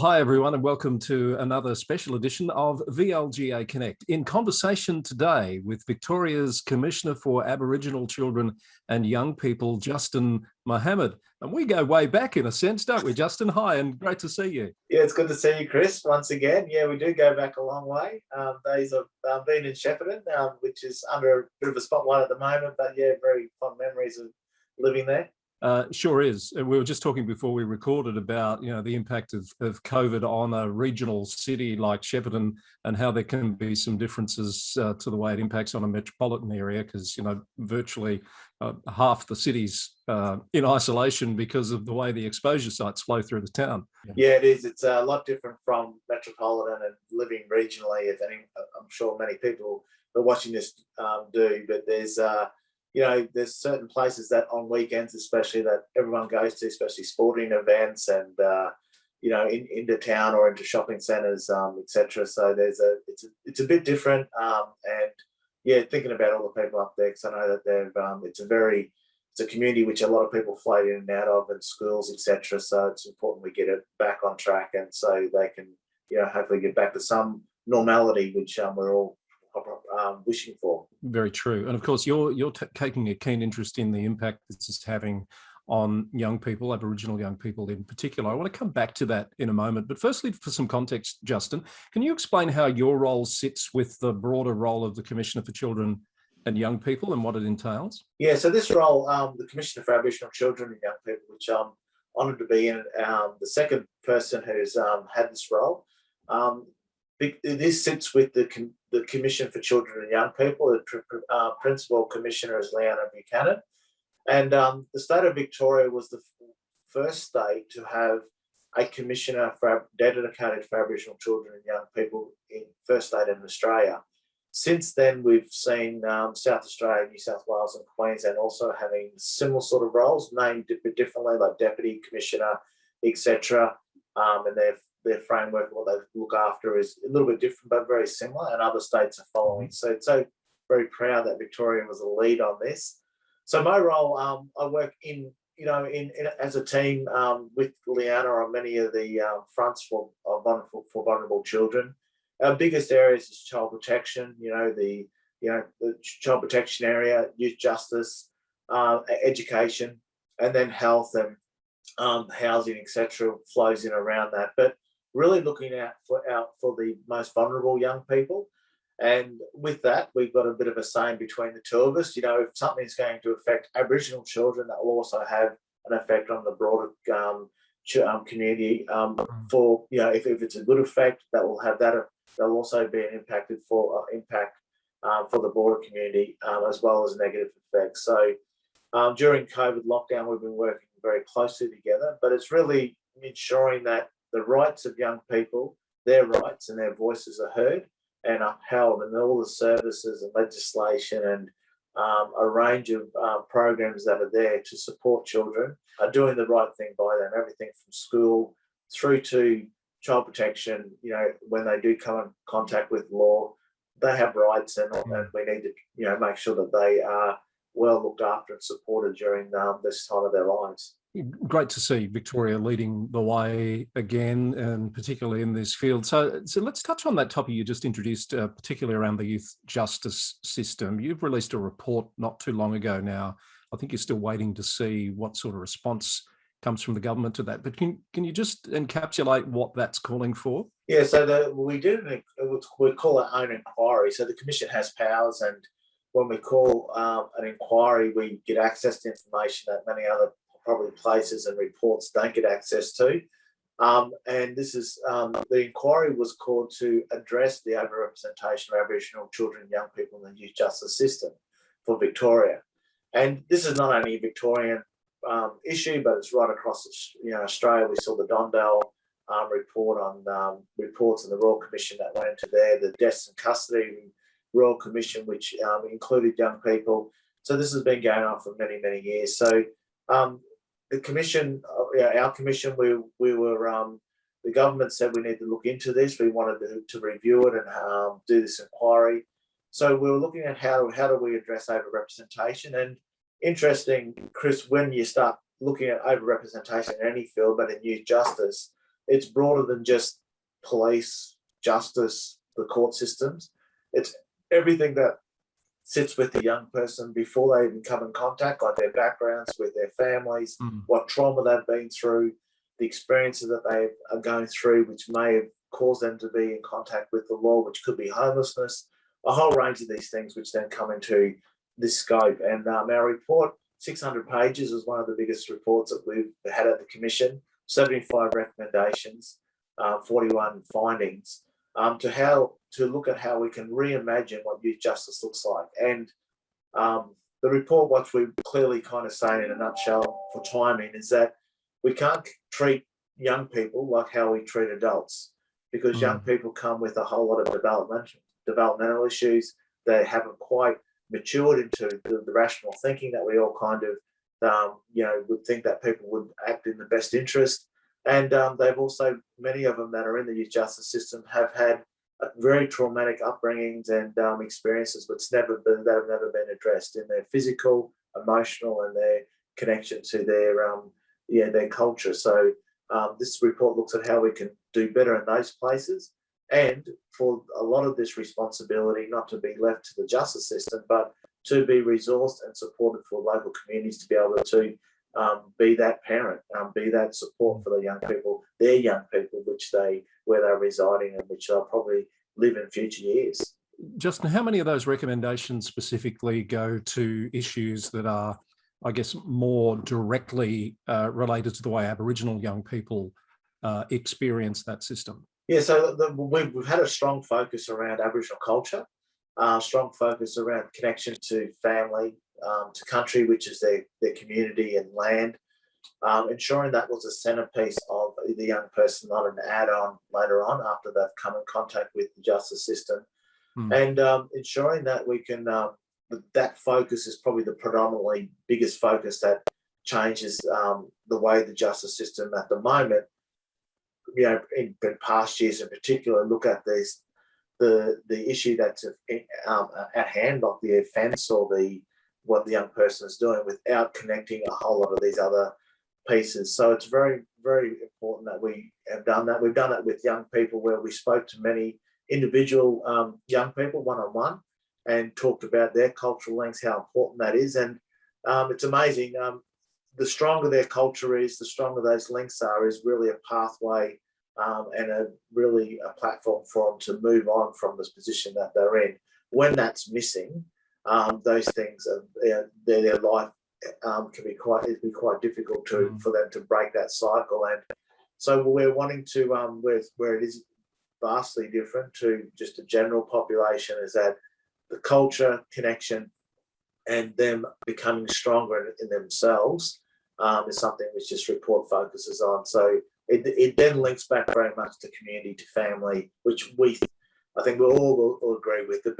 Well, hi everyone, and welcome to another special edition of VLGA Connect. In conversation today with Victoria's Commissioner for Aboriginal Children and Young People, Justin Mohamed. And we go way back in a sense, don't we, Justin? Hi, and great to see you. Yeah, it's good to see you, Chris, once again. Yeah, we do go back a long way. Days of being in Shepparton, which is under a bit of a spotlight at the moment, but yeah, very fond memories of living there. Sure is. We were just talking before we recorded about, the impact of COVID on a regional city like Shepparton and how there can be some differences to the way it impacts on a metropolitan area because, virtually half the city's in isolation because of the way the exposure sites flow through the town. Yeah, it is. It's a lot different from metropolitan and living regionally, I'm sure many people that are watching this do, but there's certain places that on weekends, especially, that everyone goes to, especially sporting events and, into town or into shopping centres, etc. So it's a bit different. And yeah, thinking about all the people up there, because I know that it's a community which a lot of people float in and out of, and schools, etc. So it's important we get it back on track, and so they can, hopefully get back to some normality, which we're all wishing for. Very true. And of course, you're taking a keen interest in the impact this is having on young people, Aboriginal young people in particular. I want to come back to that in a moment. But firstly, for some context, Justin, can you explain how your role sits with the broader role of the Commissioner for Children and Young People and what it entails? Yeah, so this role, the Commissioner for Aboriginal Children and Young People, which I'm honoured to be in, the second person who's had this role. This sits with the Commission for Children and Young People. The Principal Commissioner is Leanna Buchanan. And the state of Victoria was the first state to have a commissioner dedicated for Aboriginal children and young people, first state in Australia. Since then, we've seen South Australia, New South Wales and Queensland also having similar sort of roles, named differently, like Deputy Commissioner, etc. And their framework, what they look after, is a little bit different, but very similar, and other states are following. So very proud that Victoria was a lead on this. So my role, I work in as a team with Leanna on many of the fronts for vulnerable children. Our biggest areas is child protection, the child protection area, youth justice, education, and then health and housing, etc. flows in around that. But really looking out for the most vulnerable young people. And with that, we've got a bit of a saying between the two of us. If something's going to affect Aboriginal children, that will also have an effect on the broader community. If it's a good effect, that will have that. There'll also be an impact for the broader community, as well as negative effects. So during COVID lockdown, we've been working very closely together, but it's really ensuring that the rights of young people, their rights and their voices are heard and upheld, and all the services and legislation and a range of programs that are there to support children are doing the right thing by them. Everything from school through to child protection, when they do come in contact with law, they have rights, and we need to, make sure that they are well looked after and supported during this time of their lives. Great to see Victoria leading the way again, and particularly in this field. So let's touch on that topic you just introduced, particularly around the youth justice system. You've released a report not too long ago now. I think you're still waiting to see what sort of response comes from the government to that. But can you just encapsulate what that's calling for? Yeah, so we call our own inquiry. So the Commission has powers, and when we call an inquiry, we get access to information that many other probably places and reports don't get access to. And this is, the inquiry was called to address the overrepresentation of Aboriginal children and young people in the youth justice system for Victoria. And this is not only a Victorian issue, but it's right across Australia. We saw the Dondell report on reports in the Royal Commission that went into there, the Deaths in Custody Royal Commission, which included young people. So this has been going on for many, many years. So the Commission, our Commission, the government said we need to look into this. We wanted to review it and do this inquiry. So we were looking at how do we address overrepresentation. And interesting, Chris, when you start looking at overrepresentation in any field, but in youth justice, it's broader than just police, justice, the court systems. It's everything that sits with the young person before they even come in contact, like their backgrounds with their families, what trauma they've been through, the experiences that they are going through, which may have caused them to be in contact with the law, which could be homelessness, a whole range of these things, which then come into this scope. And our report, 600 pages, is one of the biggest reports that we've had at the Commission, 75 recommendations, 41 findings, to look at how we can reimagine what youth justice looks like. And the report, what we clearly kind of say in a nutshell for timing, is that we can't treat young people like how we treat adults, because young people come with a whole lot of developmental issues. They haven't quite matured into the rational thinking that we all kind of, would think that people would act in the best interest. And they've also, many of them that are in the youth justice system have had very traumatic upbringings and experiences that have never been addressed in their physical, emotional, and their connection to their culture. So this report looks at how we can do better in those places, and for a lot of this responsibility not to be left to the justice system, but to be resourced and supported for local communities to be able to be that parent, be that support for the young people, their young people, where they're residing and which they'll probably live in future years. Justin, how many of those recommendations specifically go to issues that are, I guess, more directly related to the way Aboriginal young people experience that system? Yeah, so we've had a strong focus around Aboriginal culture, strong focus around connection to family, to country, which is their community and land, ensuring that was a centrepiece of the young person, not an add-on later on after they've come in contact with the justice system, and ensuring that we can, that focus is probably the predominantly biggest focus that changes the way the justice system at the moment, in past years in particular, look at this, the issue that's at hand, like the offence or what the young person is doing, without connecting a whole lot of these other pieces. So it's very, very important that we have done that. We've done it with young people, where we spoke to many individual young people one-on-one and talked about their cultural links, how important that is. And it's amazing. The stronger their culture is, the stronger those links are, is really a pathway and really a platform for them to move on from this position that they're in. When that's missing, those things, their life can be quite difficult for them to break that cycle. And so we're wanting to, where it is vastly different to just a general population, is that the culture, connection, and them becoming stronger in themselves is something which this report focuses on. So it then links back very much to community, to family, which I think we all will agree with. The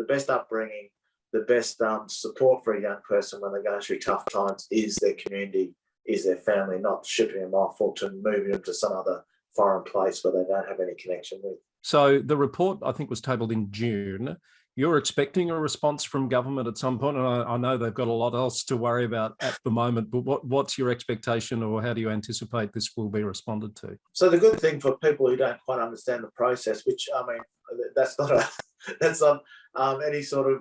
best upbringing, the best support for a young person when they're going through tough times is their community, is their family, not shipping them off or to moving them to some other foreign place where they don't have any connection with. So the report, I think, was tabled in June. You're expecting a response from government at some point, and I know they've got a lot else to worry about at the moment, but what's your expectation, or how do you anticipate this will be responded to? So the good thing for people who don't quite understand the process, which, I mean, that's not any sort of,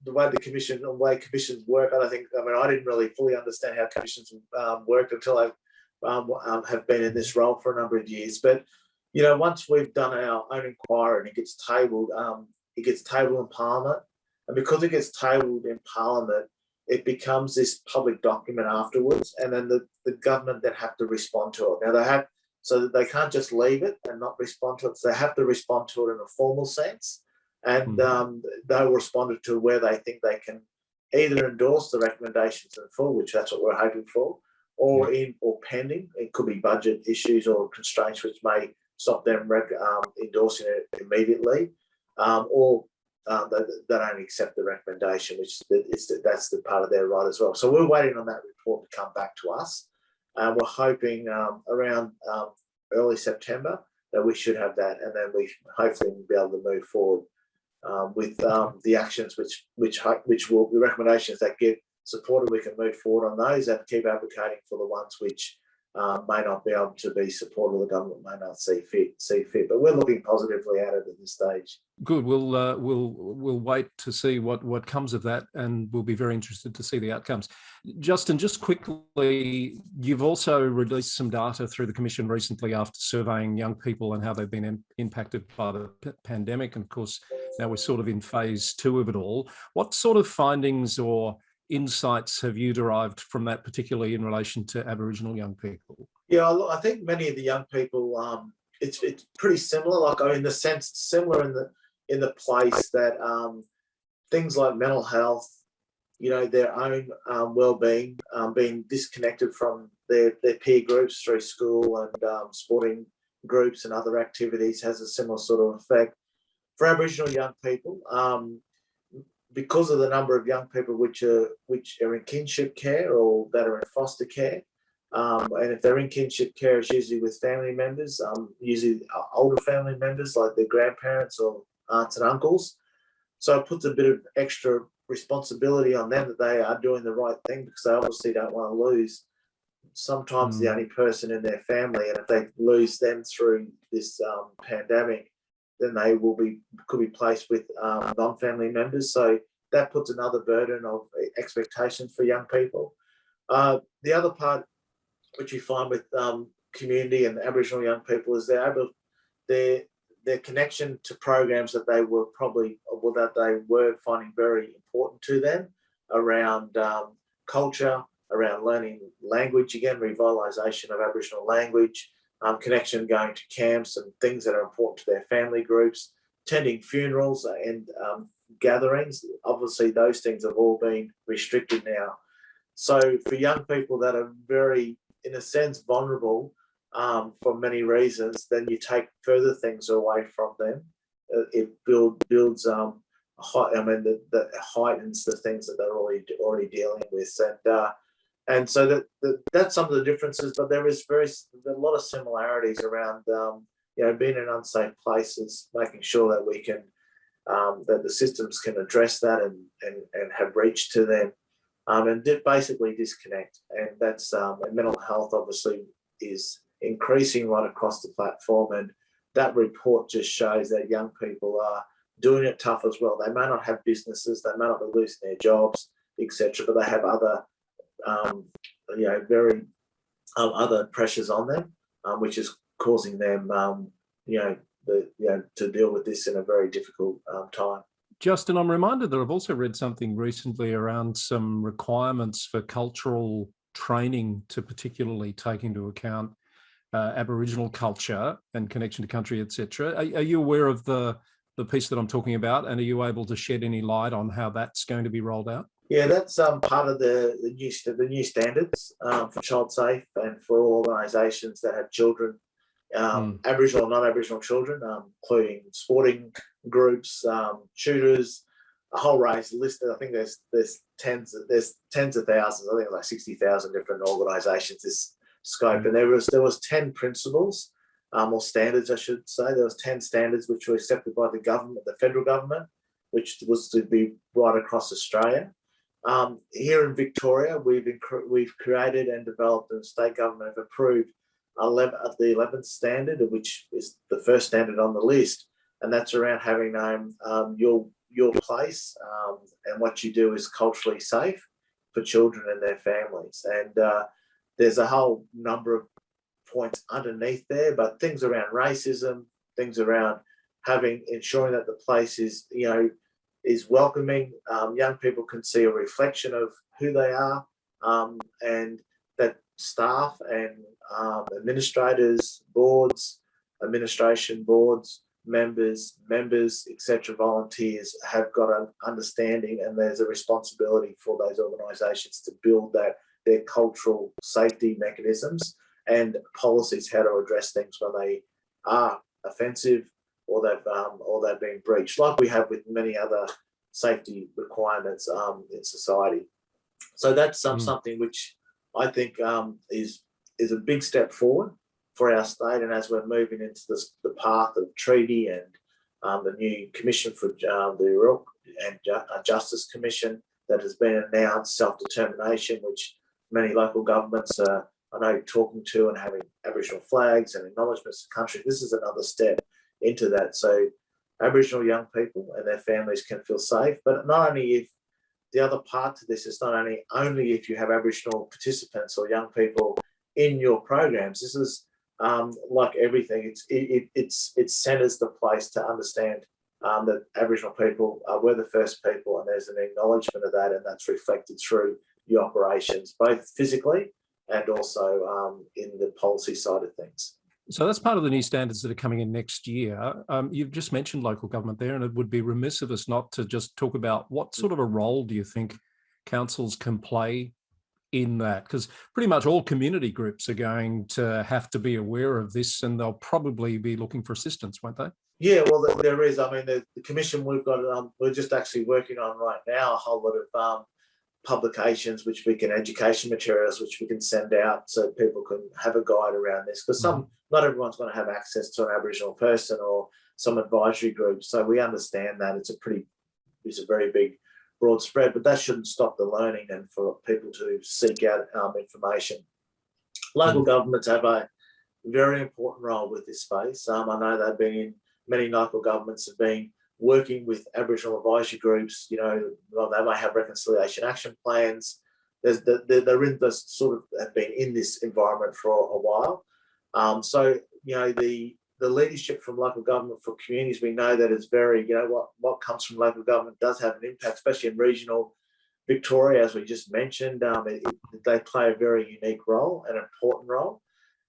the way commissions work, I didn't really fully understand how commissions worked until I have been in this role for a number of years. But, once we've done our own inquiry and it gets tabled in Parliament, and because it gets tabled in Parliament, it becomes this public document afterwards, and then the government then have to respond to it. Now so that they can't just leave it and not respond to it, so they have to respond to it in a formal sense, and they'll respond to where they think they can either endorse the recommendations in full, which that's what we're hoping for, or pending. It could be budget issues or constraints which may stop them endorsing it immediately. Or they don't accept the recommendation, which that's the part of their right as well. So we're waiting on that report to come back to us. We're hoping around early September that we should have that, and then we hopefully will be able to move forward with the actions which will, the recommendations that get supported. We can move forward on those and keep advocating for the ones which may not be able to be supported, or the government may not see fit. But we're looking positively at it at this stage. Good. We'll wait to see what comes of that, and we'll be very interested to see the outcomes. Justin, just quickly, you've also released some data through the Commission recently after surveying young people and how they've been impacted by the pandemic. And of course, now we're sort of in phase 2 of it all. What sort of findings or insights have you derived from that, particularly in relation to Aboriginal young people? Yeah, I think many of the young people, it's pretty similar, like in the sense similar in the place that things like mental health, their own well-being, being disconnected from their peer groups through school and sporting groups and other activities has a similar sort of effect. For Aboriginal young people, because of the number of young people which are in kinship care or that are in foster care, and if they're in kinship care, it's usually with family members, usually older family members like their grandparents or aunts and uncles. So it puts a bit of extra responsibility on them that they are doing the right thing, because they obviously don't want to lose sometimes the only person in their family. And if they lose them through this pandemic, then they could be placed with non-family members. So that puts another burden of expectations for young people. The other part which we find with community and Aboriginal young people is their connection to programs that they were finding very important to them around culture, around learning language, again, revitalisation of Aboriginal language, connection going to camps and things that are important to their family groups, attending funerals and gatherings. Obviously, those things have all been restricted now. So for young people that are very, in a sense, vulnerable for many reasons, then you take further things away from them. It builds, that heightens the things that they're already dealing with. And so that's some of the differences, but there is a lot of similarities around, being in unsafe places, making sure that we can, that the systems can address that and have reach to them, and basically disconnect. And that's, and mental health obviously is increasing right across the platform. And that report just shows that young people are doing it tough as well. They may not have businesses, they may not be losing their jobs, etc., but they have other other pressures on them, which is causing them, to deal with this in a very difficult time. Justin, I'm reminded that I've also read something recently around some requirements for cultural training to particularly take into account Aboriginal culture and connection to country, etc. Are you aware of the piece that I'm talking about, and are you able to shed any light on how that's going to be rolled out? Yeah, that's part of the new standards for child safe and for all organisations that have children, Aboriginal and non-Aboriginal children, including sporting groups, tutors, a whole range. Listed, I think there's tens of thousands. I think like 60,000 different organisations. This scope, and there was 10 principles, or standards, I should say. There was 10 standards which were accepted by the government, the federal government, which was to be right across Australia. Here in Victoria, we've created and developed, and the state government have approved the 11th standard, which is the first standard on the list, and that's around having your place, and what you do is culturally safe for children and their families. And there's a whole number of points underneath there, but things around racism, things around ensuring that the place is welcoming. Young people can see a reflection of who they are, and that staff and administrators, administration boards, members, etc., volunteers have got an understanding, and there's a responsibility for those organisations to build their cultural safety mechanisms and policies, how to address things when they are offensive or they've been breached, like we have with many other safety requirements in society. So that's something which I think is a big step forward for our state. And as we're moving into the path of treaty and the new commission for the Justice Commission that has been announced, self-determination, which many local governments are I know talking to and having Aboriginal flags and acknowledgements of country, this is another step into that. So Aboriginal young people and their families can feel safe, but not only if the other part to this is not only if you have Aboriginal participants or young people in your programs. This is like everything. It centres the place to understand that Aboriginal people were the first people, and there's an acknowledgement of that, and that's reflected through your operations, both physically and also in the policy side of things. So that's part of the new standards that are coming in next year. You've just mentioned local government there, and it would be remiss of us not to just talk about what sort of a role do you think councils can play in that? Because pretty much all community groups are going to have to be aware of this, and they'll probably be looking for assistance, won't they? Yeah, well, there is. I mean, the commission we've got, we're just actually working on right now a whole lot of publications, which we can, education materials, which we can send out so people can have a guide around this. Because not everyone's going to have access to an Aboriginal person or some advisory group. So we understand that it's a very big, broad spread, but that shouldn't stop the learning and for people to seek out information. Local governments have a very important role with this space. I know they've been in, many local governments have been working with Aboriginal advisory groups. You know, they may have reconciliation action plans. They're in this sort of, have been in this environment for a while. So, you know, the leadership from local government for communities, we know that it's very, you know, what comes from local government does have an impact, especially in regional Victoria, as we just mentioned. They play a very unique role, an important role.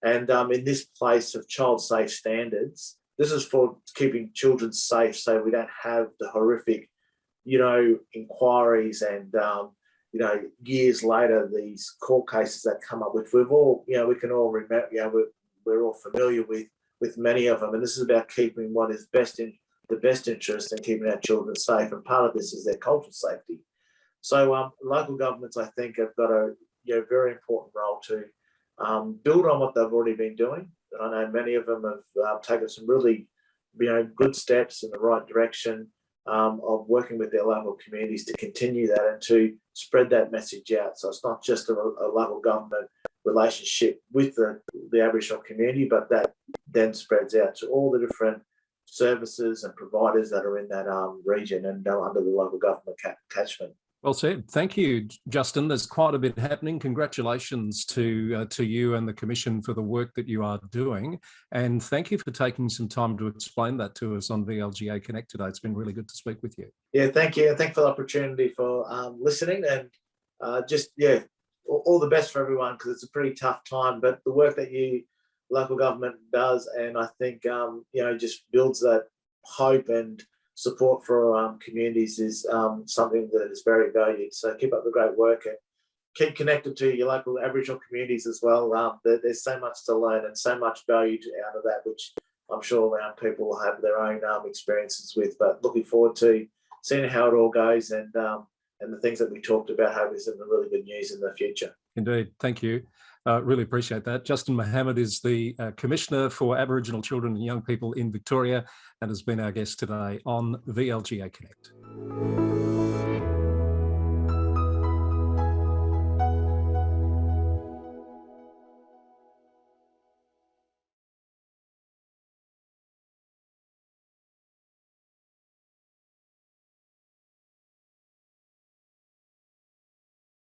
And in this place of child safe standards, this is for keeping children safe so we don't have the horrific, you know, inquiries and, you know, years later, these court cases that come up, which we've all, you know, we can all remember, you know, we're all familiar with many of them. And this is about keeping what is best in the best interest and keeping our children safe. And part of this is their cultural safety. So local governments, I think, have got a very important role to build on what they've already been doing. I know many of them have taken some really, good steps in the right direction of working with their local communities to continue that and to spread that message out. So it's not just a local government relationship with the Aboriginal community, but that then spreads out to all the different services and providers that are in that region and under the local government catchment. Well said. Thank you, Justin. There's quite a bit happening. Congratulations to you and the Commission for the work that you are doing. And thank you for taking some time to explain that to us on VLGA Connect today. It's been really good to speak with you. Yeah, thank you. Thanks for the opportunity for listening, and all the best for everyone, because it's a pretty tough time. But the work that local government does, and I think, just builds that hope and support for communities is something that is very valued. So keep up the great work and keep connected to your local Aboriginal communities as well. There's so much to learn and so much value out of that, which I'm sure our people will have their own experiences with. But looking forward to seeing how it all goes and the things that we talked about, hopefully some really good news in the future. Indeed. Thank you. Really appreciate that. Justin Mohamed is the Commissioner for Aboriginal Children and Young People in Victoria and has been our guest today on VLGA Connect.